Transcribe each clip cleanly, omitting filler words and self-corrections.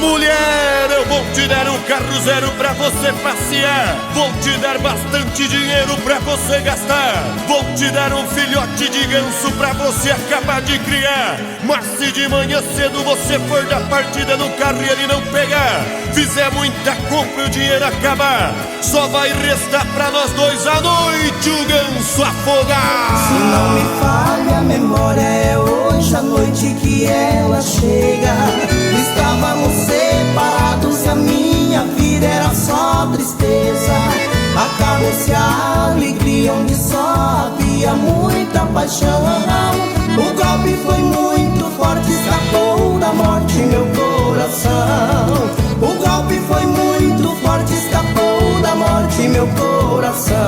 Mulher, eu vou te dar um carro zero pra você passear. Vou te dar bastante dinheiro pra você gastar. Vou te dar um filhote de ganso pra você acabar de criar. Mas se de manhã cedo você for da partida no carro e ele não pegar, fizer muita compra e o dinheiro acabar, só vai restar pra nós dois à noite o ganso afogar. Se não me falha a memória, é hoje à noite que ela chega. Estávamos separados e a minha vida era só tristeza. Acabou-se a alegria onde só havia muita paixão. O golpe foi muito forte, escapou da morte meu coração. O golpe foi muito forte, escapou da morte meu coração.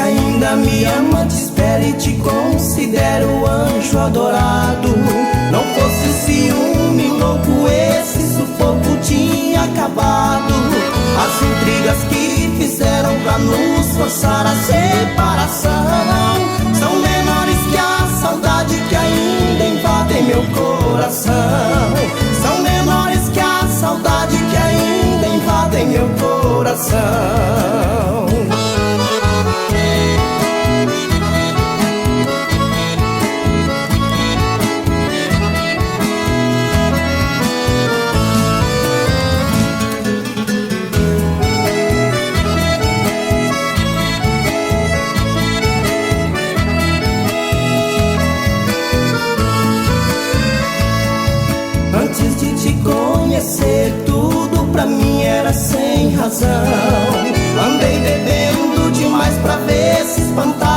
Ainda me ama, te espero e te considero anjo adorado. Não fosse ciúme louco, esse sufoco tinha acabado. As intrigas que fizeram pra nos forçar a separação são menores que a saudade que ainda invade meu coração. São menores que a saudade que ainda invade meu coração. Antes de te conhecer, tudo pra mim era sem razão. Andei bebendo demais pra ver se espantar